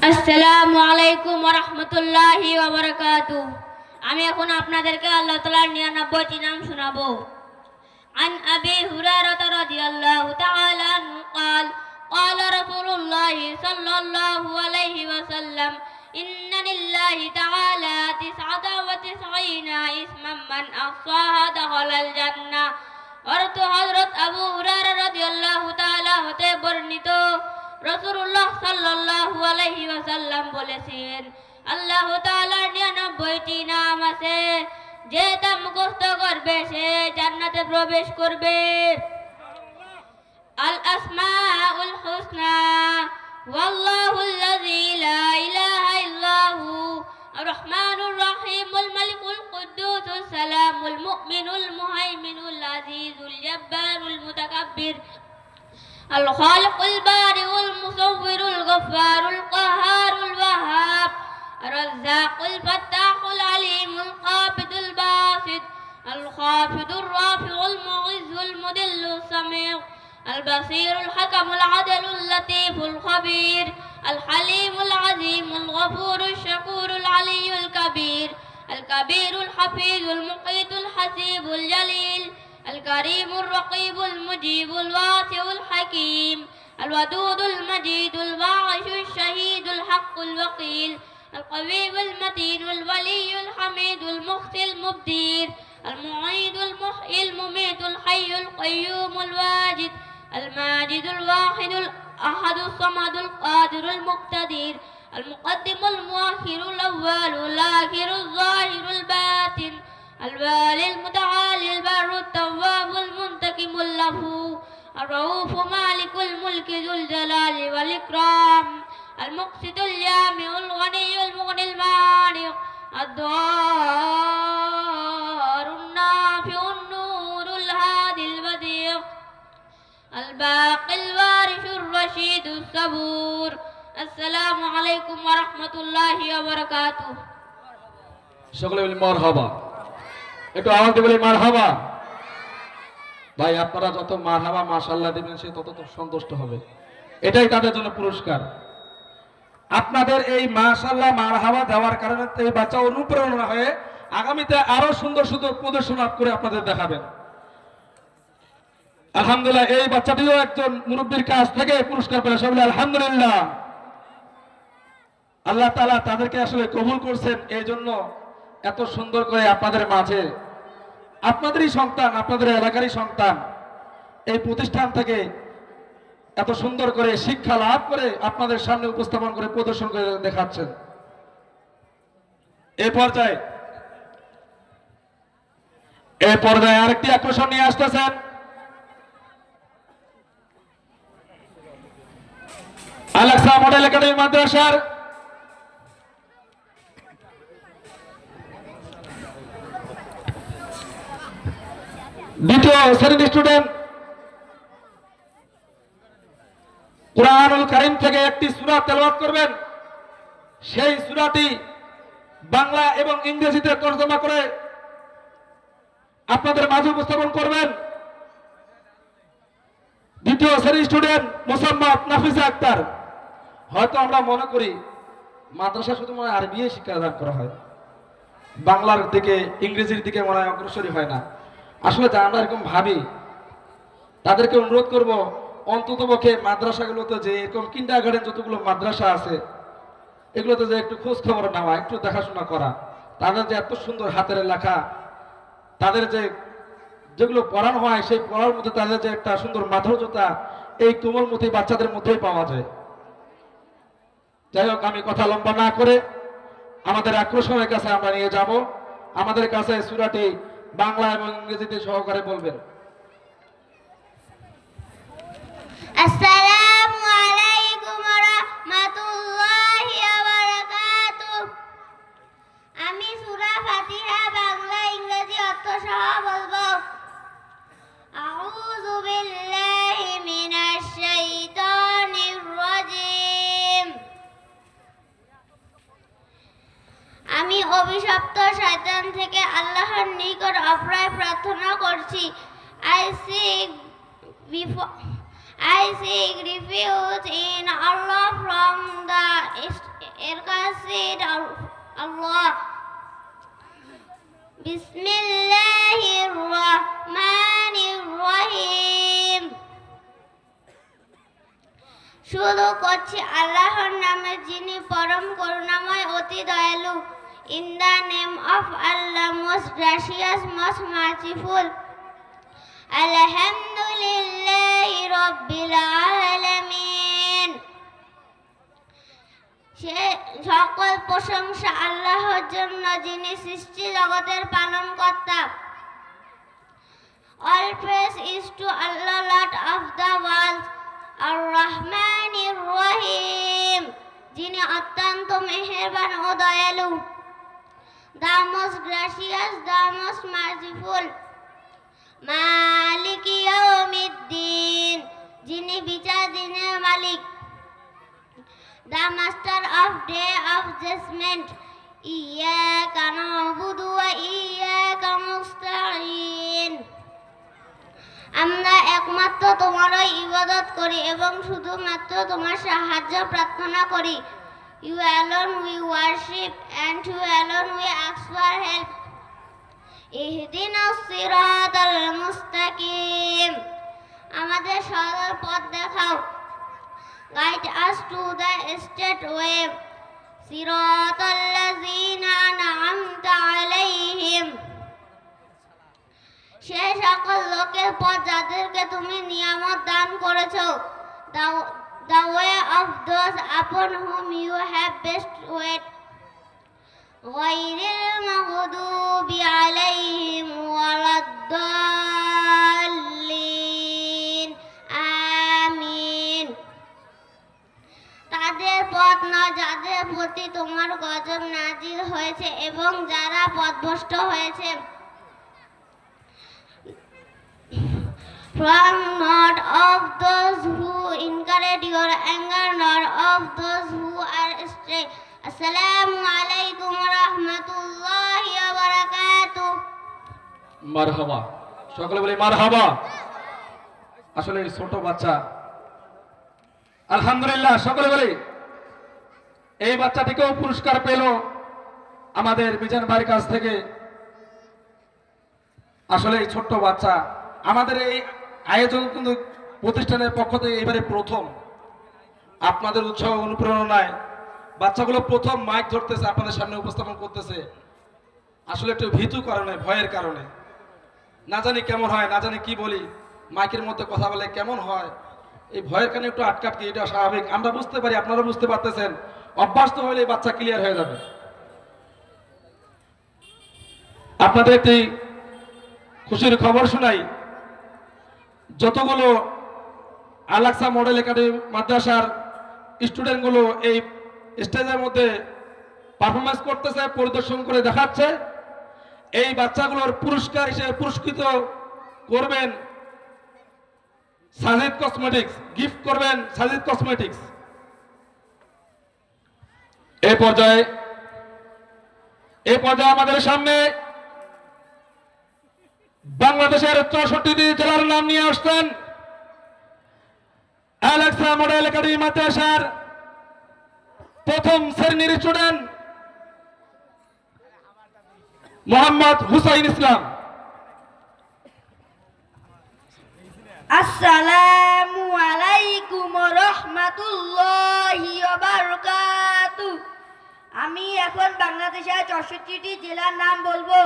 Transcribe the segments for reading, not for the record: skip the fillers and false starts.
আসসালামু আলাইকুম ওয়া রাহমাতুল্লাহি ওয়া বারাকাতুহু। আমি এখন আপনাদেরকে আল্লাহ তাআলার 99টি নাম শোনাবো। عن أبي هريرة رضي الله تعالى عنه قال قال رسول الله صلى الله عليه وسلم إن لله تعالى 99 اسما من أحصاها دخل الجنة। অর্থ হযরত আবু হুরায়রা রাদিয়াল্লাহু তাআলা হতে বর্ণিত, রাসূলুল্লাহ সাল্লাল্লাহু আলাইহি ওয়াসাল্লাম বলেছেন, আল্লাহ তাআলার 99টি নাম আছে, যে তা মুখস্থ করবে সে জান্নাতে প্রবেশ করবে। আল আসমাউল হুসনা ওয়াল্লাহুল্লাযী লা ইলাহা ইল্লাহু আর রহমানুর রহিমুল মালিকুল কুদ্দুসুস সালামুল মুমিনুল মুহাইমিনুল আজিজুল জাব্বারুল মুতাকাব্বির আল খালিকুল বারিউল মুসাউবিরুল গফফারুল কাহারুল ওয়াহাব الرزاق الفتاح العليم القابض الباسط الخافض الرافع المعز المذل السميع البصير الحكم العدل اللطيف الخبير الحليم العظيم الغفور الشكور العلي الكبير الكبير الحفيظ المقيت الحسيب الجليل الكريم الرقيب المجيب الواسع الحكيم الودود المجيد الواعش الشهيد الحق الوكيل القوي المتين الولي الحميد المخزي المبدير المعيد المحيي المميت الحي القيوم الواجد الماجد الواحد الأحد الصمد القادر المقتدر المقدم المؤخر الأول الآخر الظاهر الباطن الوالي المتعالي البر التواب المنتقم اللفو الرؤوف مالك الملك ذو الجلال والإكرام المقسط الجامع الغني المغني المانع الضار النافع النور الهادي البديع الباقي الوارث الرشيد الصبور السلام عليكم ورحمة الله وبركاته। সকলে বলি মারহাবা, একটু আওয়াজ দিয়ে বলি মারহাবা। ভাই আপনারা যত মারহাবা মাশাআল্লাহ দিবেন সে তত সন্তুষ্ট হবে, এটাই তাদের জন্য পুরস্কার। আপনাদের এই মাশাআল্লাহ মারহাবা দেওয়ার কারণে এই বাচ্চা অনুপ্রেরণা হয়ে আগামীতে আরো সুন্দর সুন্দর প্রদর্শন করে আপনাদের দেখাবেন। আলহামদুলিল্লাহ, এই বাচ্চাটিও একজন মুরব্বীর কাছ থেকে পুরস্কার পেল, সবাই আলহামদুলিল্লাহ। আল্লাহ তাআলা তাদেরকে আসলে কবুল করছেন, এই জন্য এত সুন্দর করে আপনাদের মাঝে, আপনাদেরই সন্তান, আপনাদের এলাকারই সন্তান, এই প্রতিষ্ঠান থেকে এত সুন্দর করে শিক্ষা লাভ করে আপনাদের সামনে উপস্থাপন করে প্রদর্শন করে দেখাচ্ছেন। এই পর্যায়ে আরেকটি আকর্ষণ নিয়ে আসতেছেন আল-আকসা মডেল একাডেমি মাদ্রাসার দ্বিতীয় শ্রেণীর স্টুডেন্ট। কুরআনুল কারীম থেকে একটি সূরা তেলাওয়াত করবেন, সেই সূরাটি বাংলা এবং ইংরেজিতে তরজমা করে আপনাদের মাঝে উপস্থাপন করবেন দ্বিতীয় শ্রেণীর স্টুডেন্ট মোসাম্মদ নাফিসা আক্তার। হয়তো আমরা মনে করি মাদ্রাসা শুধু মনে হয় আরবি শিক্ষাদান করা হয়, বাংলার দিকে ইংরেজির দিকে মনে হয় অগ্রসরই হয় না। আসলে যা আমরা এরকম ভাবি, তাদেরকে অনুরোধ করব অন্ততপক্ষে মাদ্রাসাগুলোতে যে এরকম কিন্ডারগার্টেন যতগুলো মাদ্রাসা আছে এগুলোতে যে একটু খোঁজ খবর নেওয়া, একটু দেখাশোনা করা, তাদের যে এত সুন্দর হাতের লেখা, তাদের যে যেগুলো পড়ানো হয় সেই পড়ার মধ্যে তাদের যে একটা সুন্দর মাধুর্যতা এই কোমলমতি বাচ্চাদের মধ্যেই পাওয়া যায়। যাই হোক, আমি কথা লম্বা না করে আমাদের আকর্ষণের কাছে আমরা নিয়ে যাব। আমাদের কাছে সূরাটি বাংলা এবং ইংরেজিতে সহকারে বলবেন। আসসালামু আলাইকুম ওয়া রাহমাতুল্লাহি ওয়া বারাকাতুহু। আমি সূরা ফাতিহা বাংলা ইংরেজি অর্থ সহ বলবো। আউযু বিল্লাহি মিনাশ শাইতানির রাজীম। আমি অভিশপ্ত শয়তান থেকে আল্লাহর নিকট আশ্রয় প্রার্থনা করছি। I seek refuge in Allah from the নেকের কাসির আল্লাহ। বিসমিল্লাহির রহমানির রহিম। শুরু করছি আল্লাহর নামে, যিনি পরম করুণাময় অতি দয়ালু। In the name of Allah, most gracious, most merciful. Alhamdulillahi Rabbil Alamin. সে সকল প্রশংসা আল্লাহর জন্য, যিনি সৃষ্টি জগতের পালনকর্তা। All praise is to Allah, Lord of the world. আর-রহমানির রহিম, যিনি অত্যন্ত মেহেরবান ও দয়ালু। The most gracious, the most merciful. মালিক ইয়াউমিদ্দিন, যিনি বিচার দিনের মালিক। The master of day of judgment. ইয়্যাকা না'বুদু ওয়া ইয়্যাকা নাস্তাঈন। আমরা একমাত্র তোমারই ইবাদত করি এবং শুধুমাত্র তোমার সাহায্য প্রার্থনা করি। You alone we worship and you alone we ask for help. ইহদিনাস সিরাতাল মুস্তাকিম, আমাদের সরল পথ দেখাও। Guide us to the straight way. সিরাতাল লাযিনা আন'আমতা আলাইহিম, সে সকল লোকের পথ যাদেরকে তুমি নিয়ামত দান করেছো। The way of those upon whom you have bestowed. غير المغضوب عليهم ولا الضالين. আমিন। তাদের পথ নয় যাদের প্রতি তোমার গজব নাজিল হয়েছে এবং যারা পথভ্রষ্ট হয়েছে। From not of those who incurred your anger, nor of those who are astray. Assalamu alaikum wa rahmatullahi wa barakatuh. মারহাবা, সকলে বলি মারহাবা। আসলে এই ছোট বাচ্চা, আলহামদুলিল্লাহ সকলে বলি, এই বাচ্চাটিকেও পুরস্কার পেল আমাদের মিজান ভাইয়ের কাছ থেকে। আসলে এই ছোট্ট বাচ্চা আমাদের এই আয়োজন কিন্তু প্রতিষ্ঠানের পক্ষ থেকে এবারে প্রথম। আপনাদের উৎসাহ অনুপ্রেরণায় বাচ্চাগুলো প্রথম মাইক ধরতেছে, আপনাদের সামনে উপস্থাপন করতেছে। আসলে একটু ভীতু কারণে, ভয়ের কারণে, না জানি কেমন হয়, না জানি কি বলি, মাইকের মধ্যে কথা বলে কেমন হয়, এই ভয়ের কারণে একটু আটকাটকি, এটা স্বাভাবিক। আমরা বুঝতে পারি, আপনারা বুঝতে পারতেছেন। অভ্যাস তো হলে বাচ্চা ক্লিয়ার হয়ে যাবে। আপনাদের একটি খুশির খবর শোনাই। যতগুলো আল-আকসা মডেল একাডেমি মাদ্রাসার স্টুডেন্টগুলো এই স্টেজের মধ্যে পারফরমেন্স করতেছে, পরিদর্শন করে দেখাচ্ছে, এই বাচ্চাগুলোর পুরস্কার হিসেবে পুরস্কৃত করবেন সাজিদ কসমেটিক্স, গিফট করবেন সাজিদ কসমেটিক্স। এই পর্যায়ে আমাদের সামনে বাংলাদেশের 64টি জেলার নাম নিয়ে আসছেন আল-আকসা মডেল একাডেমি মাদ্রাসার প্রথম শ্রেণীর স্টুডেন্ট মোহাম্মদ হুসাইন ইসলাম। আসসালামু আলাইকুম রহমাতুল্লাহি ওয়া বারাকাতুহু। আমি এখন বাংলাদেশের 64টি জেলার নাম বলবো।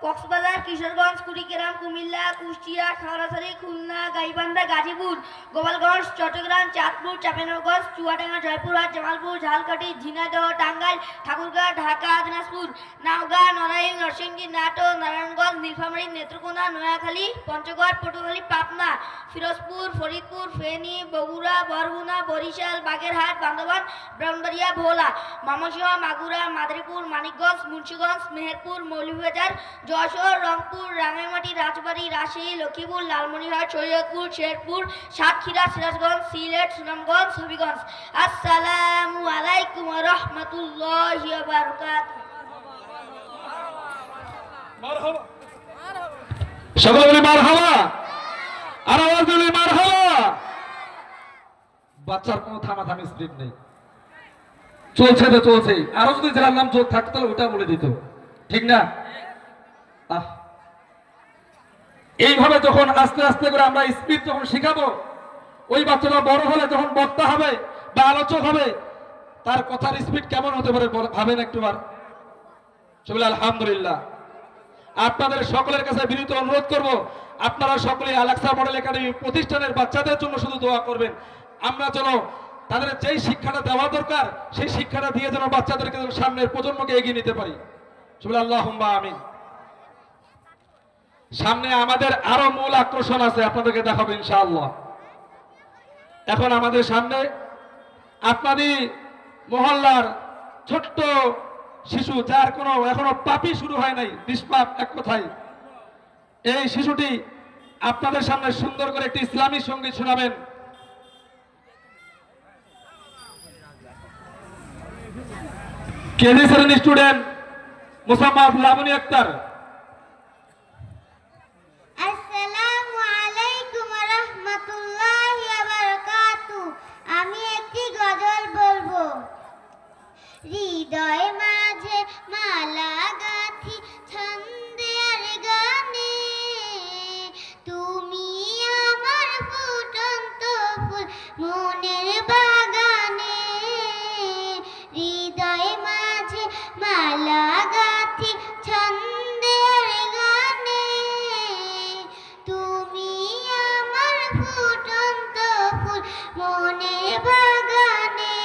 কক্সবাজার, কিশোরগঞ্জ, কুড়িগ্রাম, কুমিল্লা, কুষ্টিয়া, খাগড়াছড়ি, খুলনা, গাইবান্ধা, গাজীপুর, গোপালগঞ্জ, চট্টগ্রাম, চাঁদপুর, চাঁপাইনবাবগঞ্জ, চুয়াডাঙ্গা, জয়পুরহাট, জামালপুর, ঝালকাঠি, ঝিনাইদহ, টাঙ্গাইল, ঠাকুরগাঁও, ঢাকা, দিনাজপুর, নওগাঁ, নড়াইল, নরসিংদী, নাটোর, নারায়ণগঞ্জ, নীলফামারী, নেত্রকোনা, নোয়াখালী, পঞ্চগড়, পটুয়াখালী, পাবনা, ফিরোজপুর, ফরিদপুর, ফেনী, বগুড়া, বরগুনা, বরিশাল, বাগেরহাট, বান্দরবান, ব্রাহ্মণবাড়িয়া, ভোলা, ময়মনসিংহ, মাগুরা, মাদারীপুর, মানিকগঞ্জ, মুন্সিগঞ্জ, মেহেরপুর, মৌলভীবাজার, যশোর, রংপুর, রাঙ্গামাটি, রাজবাড়ী, রাজশাহী, লক্ষ্মীপুর, লালমনিরহাট, শরীয়তপুর, শেরপুর, সাতক্ষীরা, সিরাজগঞ্জ, সিলেট, সুনামগঞ্জ, হবিগঞ্জ। আসসালামু আলাইকুম ওয়া রাহমাতুল্লাহি ওয়া বারাকাতুহু। সকলে বলি মারহাবা, আর আওয়াজ দিলে মারহাবা। বাচ্চার কোনো থামাথামি স্পিড নেই। চলছে তো চলছেই, আরো যদি জেলার নাম যোগ থাকতো তাহলে ওটা বলে দিত, ঠিক না? আহ, এইভাবে যখন আস্তে আস্তে করে আমরা স্পিড যখন শিখাবো, ওই বাচ্চাটা বড় হলে যখন বক্তা হবে বা আলোচক হবে, তার কথার স্পিড কেমন হতে পারে ভাবেন একটুবার। সবাই আলহামদুলিল্লাহ। আপনাদের সকলের কাছে বিনীত অনুরোধ করব, আপনারা সকলে আল-আকসা মডেল একাডেমি প্রতিষ্ঠানের বাচ্চাদের জন্য শুধু দোয়া করবেন। আমরা যেন তাদের যেই শিক্ষাটা দেওয়া দরকার সেই শিক্ষাটা দিয়ে যেন বাচ্চাদেরকে সামনের প্রজন্মকে এগিয়ে নিতে পারি। সবাই আল্লাহুম্মা আমিন। সামনে আমাদের আরো মূল আকর্ষণ আছে, আপনাদেরকে দেখাবো ইনশাআল্লাহ। এখন আমাদের সামনে আপনাদের মহল্লার ছোট্ট শিশু, যার কোনো এখনো পাপই শুরু হয় নাই, নিষ্পাপ এক কথায়, এই শিশুটি আপনাদের সামনে সুন্দর করে একটি ইসলামী সঙ্গীত শোনাবেন। কেজি শ্রেণীর স্টুডেন্ট মোসাম্মদ লাবনী আক্তার। আসসালামু আলাইকুম ওয়া রাহমাতুল্লাহি ওয়া বারাকাতুহু। আমি একটি গজল বলবো। হৃদয় মাঝে মালা গাঁথি ছন্দে আর গানে, তুমি আমার ফুটন্ত ফুল মনের বাগানে। হৃদয় মাঝে মালা গাঁথি ছন্দে আর গানে, তুমি আমার ফুটন্ত ফুল মনের বাগানে।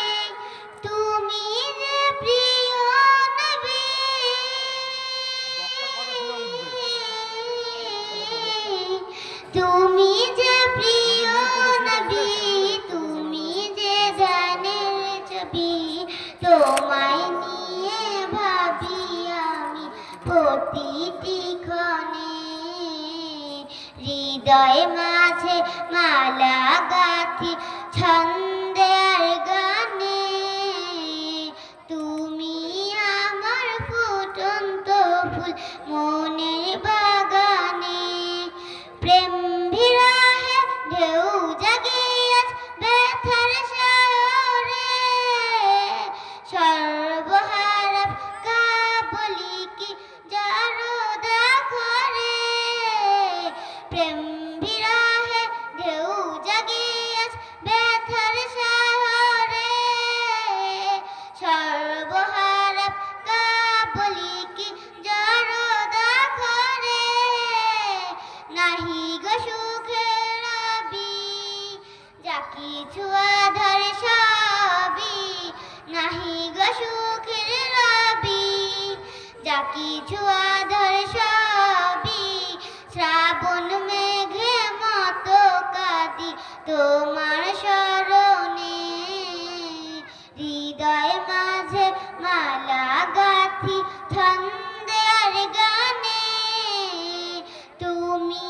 তুমি যে প্রিয় নবী, তুমি যে প্রিয় নবী, তুমি যে ধ্যানের ছবি, তোমায় নিয়ে ভাবি আমি প্রতিটি ক্ষণে। হৃদয় মাঝে মালা গাঁথি ছন্দে আর গানে, তুমি আমার ফুটন্ত ফুল মনের বাগানে। প্রেম বিরহে ঢেউ জাগে আজ ব্যথার সাগরে, সর্বহারাপ কাবলি কি জারদা করে। প্রেম বিরহে ঢেউ জাগে আজ ব্যথার সাগরে, সর্বহারাপ কাবলি কি জারদা করে। নাহি গো সুখের রবি, যা কিছু আধার সবই। নাহি গো সুখের রবি, যা কিছু আধার সবই। শ্রাবণ মেঘে মতো কাঁদি তোমার স্মরণে। হৃদয় মাঝে মালা গাঁথি ছন্দে আর গানে, তুমি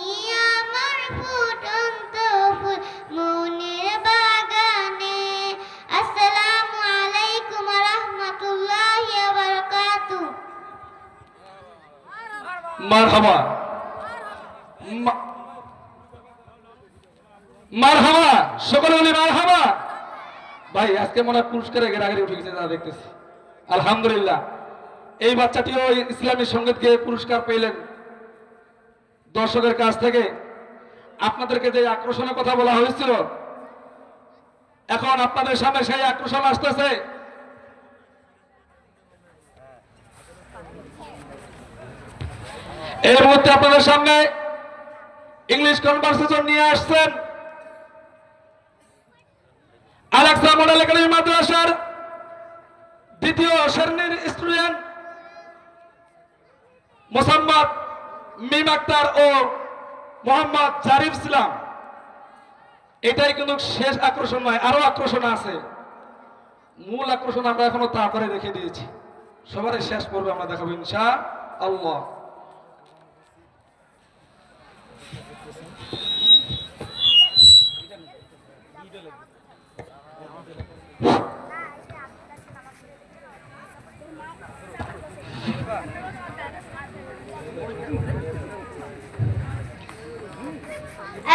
আমার ফুটন্ত ফুল মনের বাগানে। আসসালামু আলাইকুম ওয়া রাহমাতুল্লাহি ওয়া বারাকাতুহু। মারহাবা, মারহাবা, সকলে বলি মারহাবা। ভাই আজকে মনে হয় পুরস্কারে গেরাগেরি উঠে গেছে, যা দেখতেছি। আলহামদুলিল্লাহ, এই বাচ্চাটিও ইসলামী সঙ্গীত গেয়ে পুরস্কার পেলেন দর্শকের কাছ থেকে। আপনাদেরকে যে আকর্ষণের কথা বলা হয়েছিল, এখন আপনাদের সামনে সেই আকর্ষণ আসতেছে। এই মুহূর্তে আপনাদের সামনে ইংলিশ কনভারসেশন নিয়ে আসছেন আল-আকসা মডেল একাডেমি মাদ্রাসার দ্বিতীয় শ্রেণীর স্টুডেন্ট মোসাম্মদ মিম আক্তার ও মোহাম্মদ জারিফ ইসলাম। এটাই কিন্তু শেষ আকর্ষণ নয়, আরো আকর্ষণ আছে। মূল আকর্ষণ আমরা এখনো তাড়াতাড়ি রেখে দিয়েছি, সবারই শেষ পর্বে আমরা দেখাবো ইনশাআল্লাহ।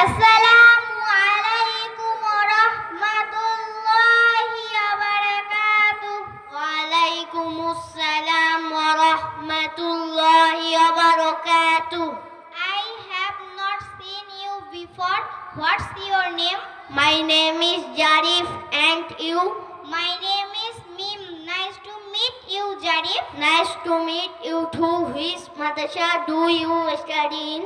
আসসালামু আলাইকুম ওয়া রাহমাতুল্লাহি ওয়া বারাকাতুহু। ওয়া What's your name? My name is Jarif, and you? My name is Mim. Nice to meet you, Jarif. Nice to meet you too. Which madrasa do you study in?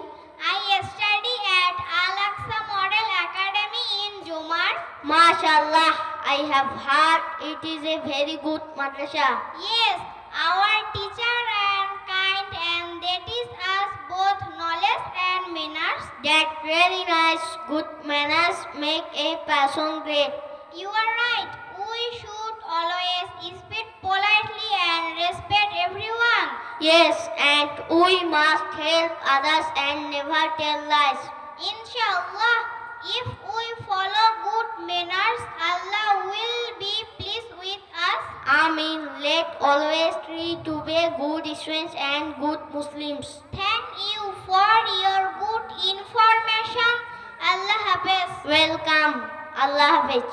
I study at Al-Aqsa Model Academy in Jomar. MashaAllah, I have heard it is a very good madrasa. Yes, our teacher are kind and they teach us both knowledge and manners. That very nice. Good manners make a person great. You are right. We should always speak politely and respect everyone. Yes, and we must help others and never tell lies. Inshallah, if we follow good manners, Allah will be pleased with us. Amin. Let always try to be good students and good Muslims. Thank you for your good information. Allah Hafiz. Welcome. Allah Hafiz.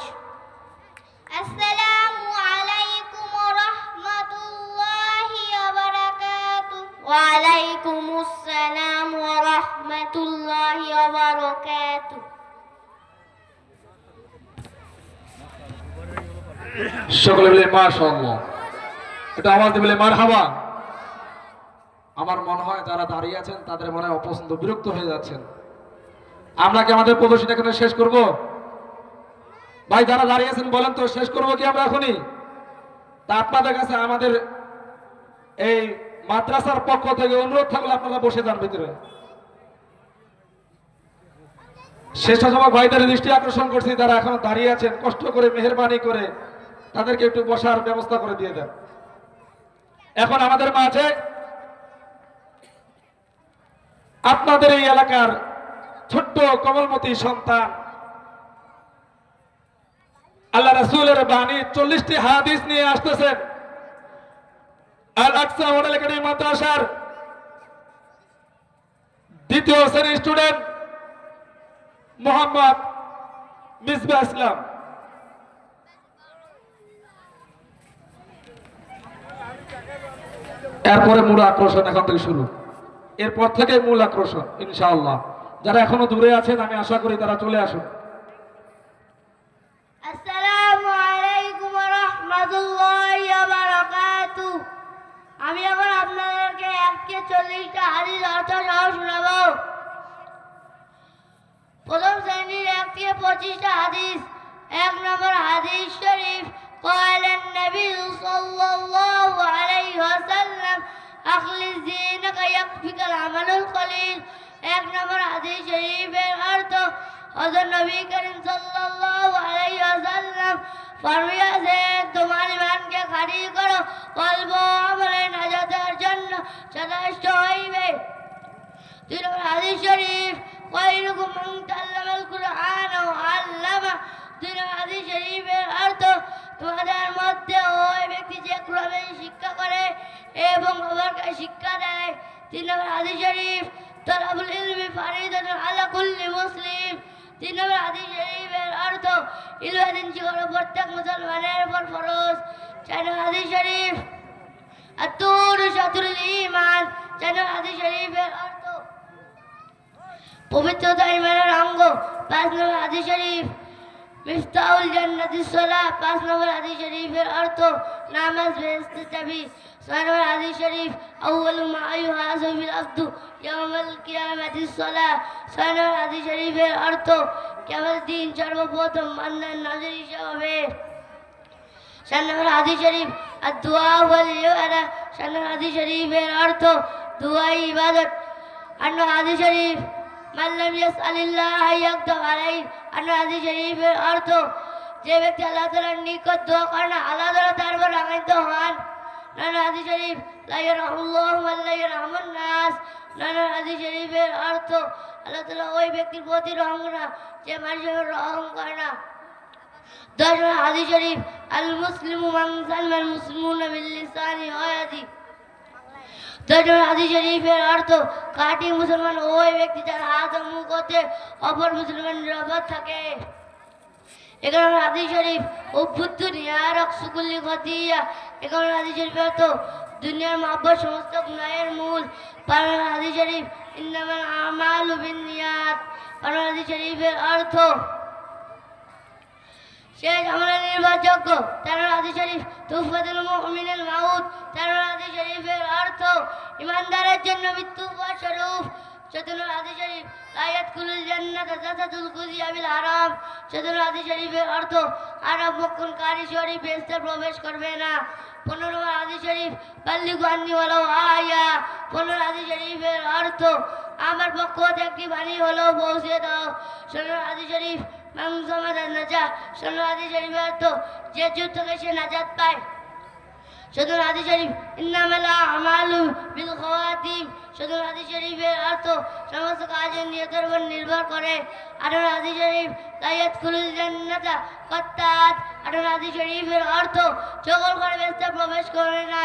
Assalamu alaikum wa rahmatullahi wa barakatuh. Wa alaikumus salam wa rahmatullahi wa barakatuh. সকলে বলে মাশাআল্লাহ, এটা আওয়াজ দিয়ে বলে মারহাবা। আমার মনে হয় যারা দাঁড়িয়ে আছেন তাদের মনে হয় অপছন্দ, বিরক্ত হয়ে যাচ্ছেন। আমরা কি আমাদের প্রদর্শনী এখানে শেষ করব? ভাই যারা দাঁড়িয়ে আছেন বলেন তো, শেষ করব কি আমরা এখনই? তা আপনাদের কাছে আমাদের এই মাদ্রাসার পক্ষ থেকে অনুরোধ থাকলে আপনারা বসে যান ভিতরে। স্বেচ্ছাসেবক ভাইদের দৃষ্টি আকর্ষণ করছি, যারা এখনো দাঁড়িয়ে আছেন কষ্ট করে মেহেরবানি করে তাদেরকে একটু বসার ব্যবস্থা করে দিয়ে দেন। এখন আমাদের মাঝে আপনাদের এই এলাকার ছোট্ট কোমলমতি সন্তান, আল্লাহ রাসূলের বাণী 40টি হাদিস নিয়ে আসতেছেন আল আকসা মডেল একাডেমি মাদ্রাসার দ্বিতীয় শ্রেণীর স্টুডেন্ট মোহাম্মদ মিসবাহ ইসলাম। এরপরে মূল আকর্ষণ এখন থেকে শুরু, এরপর থেকে মূল আকর্ষণ ইনশাআল্লাহ। যারা এখনো দূরে আছেন আমি আশা করি তারা চলে আসুন। আসসালামু আলাইকুম ওয়া রাহমাতুল্লাহি ওয়া বারাকাতুহু। আমি এখন আপনাদেরকে 140টা হাদিস অর্থ সহ শোনাবো। প্রথম শ্রেণীর 1 থেকে 25টা হাদিস। 1 নম্বর হাদিস শরীফ, قال النبي صلى الله عليه وسلم أخلص دينك يكفيك العمل القليل। 1 নম্বর হাদিস শরীফের অর্থ, হযরত নবী করিম সাল্লাল্লাহু আলাইহি ওয়াসাল্লাম ফরমিয়েছেন, তোমার ঈমানকে খাঁটি করো, অল্প আমলে নাজাতের জন্য যথেষ্ট হইবে। 2 নম্বর হাদিস শরীফ, খায়রুকুম মান তাআল্লামাল কুরআন ওয়া আল্লামা। 2 নম্বর হাদিস শরীফের অর্থ, তোমাদের মধ্যে ওই ব্যক্তি যে কোরআনের শিক্ষা করে এবং অপরকে শিক্ষা দেয়। 3 নম্বর হাদিস শরীফ, তালাবুল ইলমি ফারিদাতুন আলা কুল্লি মুসলিম। 3 নম্বর হাদিস শরীফের অর্থ, ইলম শিক্ষা প্রত্যেক মুসলমানের উপর ফরজ। 4 নম্বর হাদিস শরীফ, আত-তুর শাতরুল ঈমান। 4 নম্বর হাদিস শরীফের অর্থ, পবিত্রতা ঈমানের অঙ্গ। 5 নম্বর হাদিস শরীফ, মিফতাহুল জান্নাতিস সালাহ। 5 নম্বর হাদিস শরীফের অর্থ, নামাজ বেহেশতের চাবি। 6 নম্বর হাদিস শরীফ, আউয়ালু মা ইউহাসাবু বিল আবদু ইয়াউমাল কিয়ামাতিস সালাহ। 6 নম্বর হাদিস শরীফের অর্থ, কিয়ামতের দিন সর্বপ্রথম বান্দার নজর হিসাব হবে। 7 নম্বর হাদিস শরীফ, আদ-দুআ ওয়াল ইবাদা। 7 নম্বর হাদিস শরীফের অর্থ, দুআ ইবাদত। 8 নম্বর হাদিস শরীফ, মান লাম ইয়াসআলিল্লাহ ইয়াগদাব আলাইহি। 8 নম্বর হাদিস শরীফের অর্থ, যে ব্যক্তি আল্লাহ তাআলার নিকট দোয়া করে না, আল্লাহ তাআলা তার উপর রাগান্বিত হন। 9 নম্বর হাদিস শরীফ, লা ইয়ারহামুল্লাহু ওয়া লা ইয়ারহামুন নাস। 9 নম্বর হাদিস শরীফের অর্থ, আল্লাহ তাআলা ওই ব্যক্তির প্রতি রহম করে না যে মানুষের উপর রহম করে না। 10 নম্বর হাদিস শরীফ, আল মুসলিমু মান সালামাল মুসলিমুনা বিল লিসানি ওয়া ইয়াদি। 10 নম্বর হাদিস শরীফের অর্থ, খাঁটি মুসলমান ওই ব্যক্তি যার হাত ও মুখ হতে অপর মুসলমান নিরাপদ থাকে। 11 নম্বর হাদিস শরীফ, উব্বুদ দুনিয়া রাকসুকুল্লি খতিয়া। 11 নম্বর হাদিস শরীফের অর্থ, দুনিয়ার মহব্বত সমস্ত গুনাহের মূল। 12 নম্বর হাদিস শরীফ, ইন্নামাল আমালু বিন্নিয়াত। কারণ হাদিস শরীফের অর্থ শেষ আমলে নির্ভরযোগ্য। 13 হাদিস শরীফ তুহফাতুল মুমিনিল মাউত। 13 হাদিস শরীফের অর্থ ইমানদারের জন্য মৃত্যু উপহারস্বরূপ। 14 হাদিস শরীফ লা ইয়াদখুলুল জান্নাতা জাসাদুল কুযিয়া বিল হারাম। 14 হাদিস শরীফের অর্থ আরব ভক্ষণকারী শরীফ বেহেশতে প্রবেশ করবে না। 15 হাদিস শরীফ বাল্লিগু আন্নি ওয়ালাউ আয়া। 15 হাদিস শরীফের অর্থ আমার পক্ষ হতে একটি বাণী হলেও পৌঁছে দাও। 16 হাদিস শরীফ মানজামাদান নাজা। 16 হাদিস শরীফের অর্থ যে যুদ্ধ থেকে সে নাজাত পায়। 17 হাদিস শরীফ ইন্নামাল আমালু বিল খাওয়াতিম। 17 হাদিস শরীফের অর্থ সমস্ত কাজের নিয়তের উপর নির্ভর করে। 18 হাদিস শরীফ লা ইয়াদখুলুল জান্নাতা কাত্তাত। 18 হাদিস শরীফের অর্থ চগল করে বেহেশতে প্রবেশ করে না।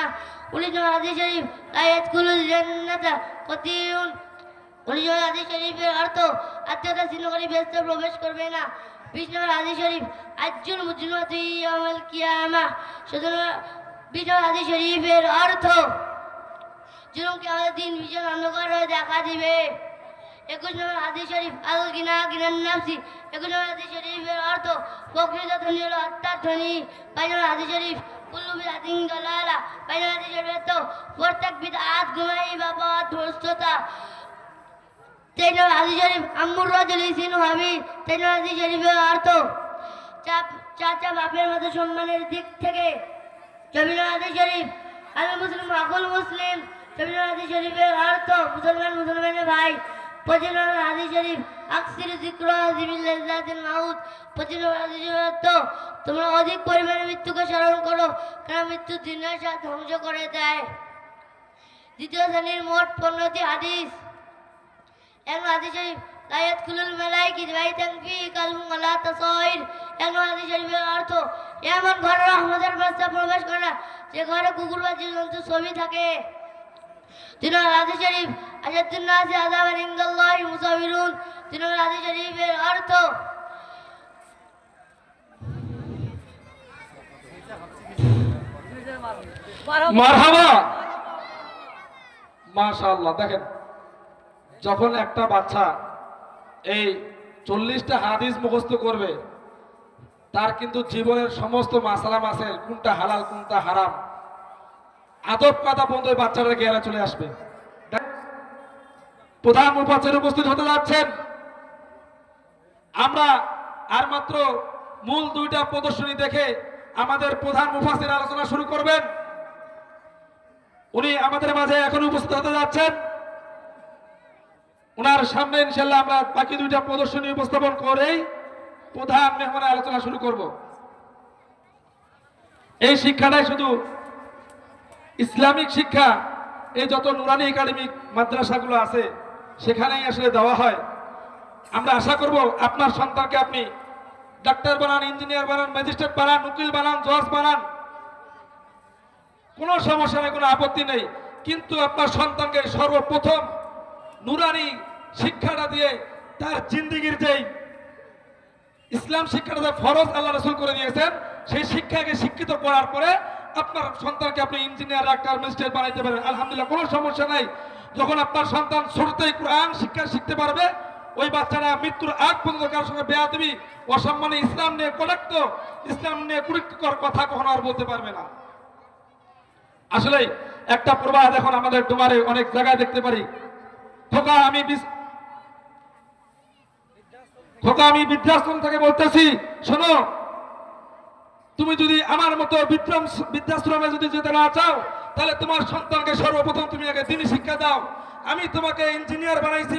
19 হাদিস শরীফ লা ইয়াদখুলুল জান্নাতা কাতিউন। 19 হাদিস শরীফের অর্থ আত্মীয়তা ছিন্ন করে বেহেশতে প্রবেশ করবে না। 20 হাদিস শরীফ আজ্জুল মুজরিমাতু ইয়াউমাল কিয়ামা। 20 হাদিস শরীফের অর্থ জুলুমকে আমাদের দিন ভীষণ অন্ধকার হয়ে দেখা দিবে। 21 হাদিস শরীফ আল গিনা গিনান নাফসি। 21 হাদিস শরীফের অর্থ প্রকৃত ধনী হলো আত্মার ধনী। 22 হাদিস শরীফ কুল্লু বিদআতিন দালালা। 22 হাদিস শরীফের অর্থ প্রত্যেক বিদআত গুনাহ বা পথ ভ্রষ্টতা। 23 হাদিস শরীফ আম্মুর রাজুল ইসিনু হাবি। 23 হাদিস শরীফের অর্থ চাচা বাপের মতো সম্মানের দিক থেকে। 24 হাদিস শরীফ আল মুসলিম আকুল মুসলিম। 24 হাদিস শরীফের অর্থ মুসলমান মুসলমানের ভাই। 25 হাদিস শরীফ আকসির যিকরা জিবিল লাযাতিল মাউত। 25 হাদিসের অর্থ তোমরা অধিক পরিমাণে মৃত্যুকে স্মরণ করো, কারণ মৃত্যু দিনের সাথে ধ্বংস করে দেয়। দ্বিতীয় শ্রেণীর মোট 15টি হাদিস। 1 হাদিস শরীফ লা ইয়াদখুলুল মালাইকাতু বাইতান ফীহি কালবুন ওয়ালা তাসাইর। 1 হাদিস শরীফের অর্থ এমন ঘরে রহমতের ফেরেশতা প্রবেশ করে না যে ঘরে কুকুর বা জীবজন্তুর ছবি থাকে। 3 হাদিস শরীফ আশাদ্দুন নাসি আযাবান ইনদাল্লাহি মুসাবিরুন। 3 হাদিস শরীফের অর্থ মারহাবা মাশাআল্লাহ। দেখেন, যখন একটা বাচ্চা এই 40টা হাদিস মুখস্থ করবে, তার কিন্তু জীবনের সমস্ত মাসালা মাসাইল, কোনটা হালাল কোনটা হারাম, আদব কাদা পর্যন্ত ওই বাচ্চারা জ্ঞানে চলে আসবে। প্রধান মুফাসসির উপস্থিত হতে যাচ্ছেন। আমরা আর মাত্র মূল 2টা প্রদর্শনী দেখে আমাদের প্রধান মুফাসসির আলোচনা শুরু করবেন। উনি আমাদের মাঝে এখন উপস্থিত হতে যাচ্ছেন। ওনার সামনে ইনশাআল্লাহ আমরা বাকি 2টা প্রদর্শনী উপস্থাপন করেই প্রধান মেহমানের আলোচনা শুরু করব। এই শিক্ষাটাই শুধু ইসলামিক শিক্ষা, এই যত নুরানি একাডেমিক মাদ্রাসাগুলো আছে সেখানেই আসলে দেওয়া হয়। আমরা আশা করব আপনার সন্তানকে আপনি ডাক্তার বানান, ইঞ্জিনিয়ার বানান, ম্যাজিস্ট্রেট বানান, উকিল বানান, জজ বানান, কোনো সমস্যা নেই, কোনো আপত্তি নেই। কিন্তু আপনার সন্তানকে সর্বপ্রথম নুরানি শিক্ষাটা দিয়ে তার জিন্দেগির যেই ইসলাম শিক্ষাটা যে ফরজ আল্লাহ রাসূল করে দিয়েছেন, সেই শিক্ষাকে শিক্ষিত করার পরে আপনার সন্তানকে আপনি ইঞ্জিনিয়ার, ডাক্তার, ম্যাজিস্ট্রেট বানাইতে পারেন, আলহামদুলিল্লাহ, কোনো সমস্যা নাই। যখন আপনার সন্তান শুরুতেই কোরআন শিক্ষা শিখতে পারবে, ওই বাচ্চারা মৃত্যুর আগ পর্যন্ত কারোর সঙ্গে বেয়াদবি, অসম্মানে, ইসলাম নিয়ে কটাক্ষ, ইসলাম নিয়ে কুরুক্তিকর কথা কখনো আর বলতে পারবে না। আসলে একটা প্রবাদ এখন আমাদের ডোমারে অনেক জায়গায় দেখতে পারি, খোকা আমি বৃদ্ধাশ্রম থেকে বলতেছি, শোনো, তুমি যদি আমার মতো বৃদ্ধাশ্রমে যদি যেতে না চাও, তাহলে তোমার সন্তানকে সর্বপ্রথম তুমি আগে দ্বীনি শিক্ষা দাও। আমি তোমাকে ইঞ্জিনিয়ার বানাইছি।